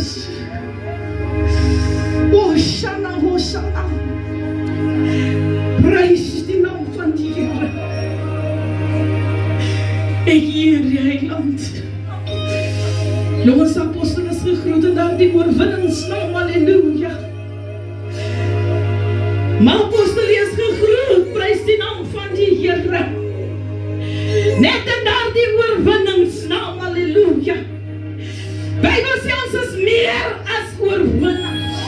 Jesus. Hosanna, Hosanna. Prys die naam van die Here. Ek eer die Heiland. Ons apostel is gegroet in daardie oorwinningsnaam, halleluja. Maar apostel is gegroet, prys die naam van die Here. Net in daardie oorwinningsnaam, halleluja. Bybel sê ons is meer as oorwinnaars.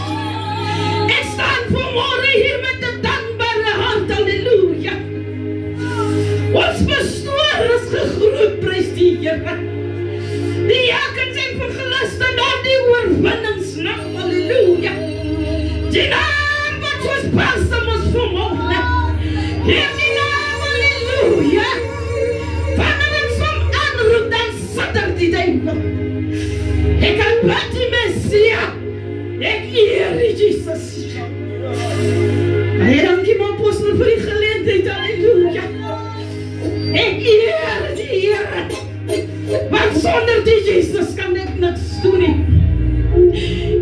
Ek staan vanmôre hier met 'n dankbare hart, halleluja. Ons pastoor is gegroet, prys die Here. Die jakens en vergeluste naar die oorwinningsnaam, halleluja. Die naam wat soos balsam is vanmôre. Heer die naam, halleluja. Wanneer ons hom aanroep, dan sitter die duivel. Ek aanbid die Messia. Ek eer die Jesus. Baie dankie, my apostel, vir die geleentheid, halleluja. Ek eer die Here. Want sonder die Jesus kan ek niks doen nie.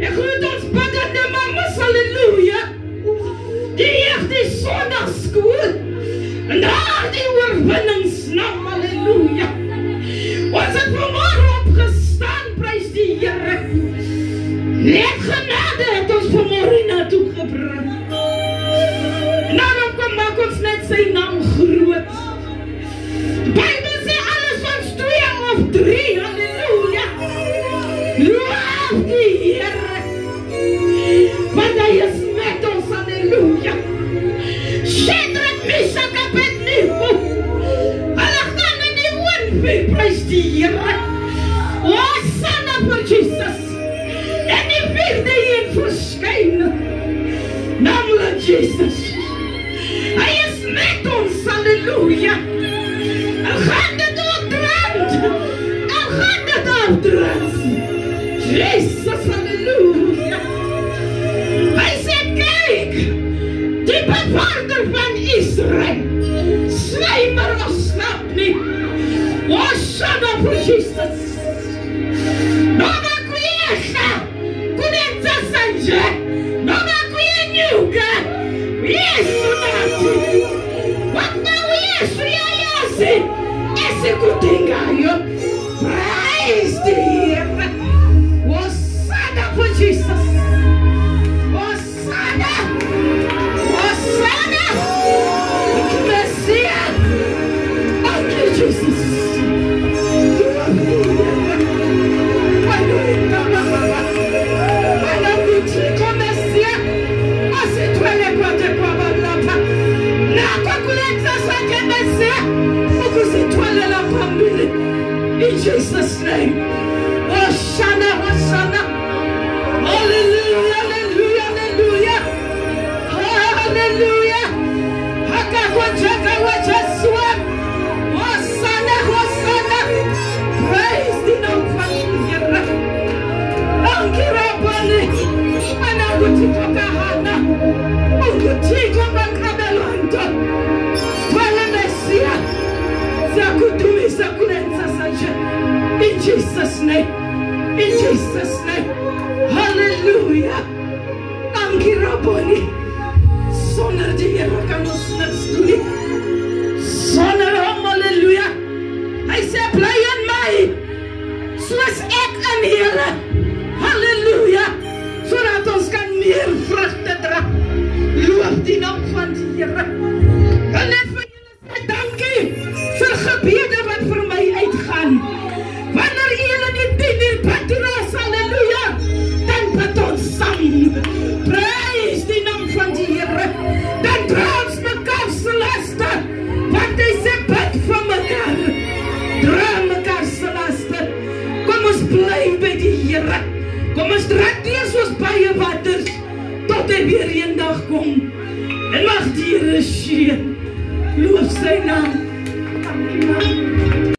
Ek groet ons biddende mamas, halleluja. Die echt die sondagskool. En daar die oorwinningsnaam, halleluja. Ons het vanmôre opgestaan, prys die Here. Net genade het ons vanmôre naartoe gebring. En daarom kom maak ons net sy naam groot. Die Bybel sê alles van 2 of 3, halleluja. Loof die Here. Want hy is met ons, halleluja. Shadrach, Meshach, Abednego. Hulle gaan in die oorvuur, prys die Here. Hosanna vir Jesus. En die 4de een verskyn. Namelijk Jesus. Hy is met ons, halleluja. En gaan dit opdrand. En gaan dit opdrand. Jesus, halleluja. Hy sê, kyk, die bewaarder van Israel, slymer of slap nie. Hosanna vir Jesus. Noma kuiesha, kunenza sanje, noma kuienyuka, Yesu nati. Wakna Yesu ya yasi, ese kutingayo, praise the Here. Hosanna for Jesus. Hosanna. Hosanna. Messiah. Thank you, Jesus. In Jesus' name. Hosanna, Hosanna. Hallelujah, hallelujah, hallelujah. Hallelujah. Hakakwachaka wachaswa. Hosanna, Hosanna. Praise the name of Here. Ankira bani. Anakutika kahana. Ukutika makabelonto. Swala Messia. Zakutumi sakulenza sanje. In Jesus' name. In Jesus' name. Hallelujah. Ankira bani. Sonder die Here kan ons niks doen nie. Sonder hom, halleluja. Hy sê, bly in my, soos ek in Here. Halleluja. Sodat ons kan meer vrugte dra. Loof die naam van die Here. En net vir julle sê, dankie vir gebede wat vir my uitgaan. Wanneer julle die 10 uur bid, halleluja, dan bid ons saam. Praise die naam van die Here. Dan dra ons mekaar se laste. Want hy sê bid vir mekaar. Dra mekaar se laste. Kom ons bly by die Here. Kom ons trek deur soos baie waters tot hy weer eendag kom. En mag die Here seën. Loof sy naam.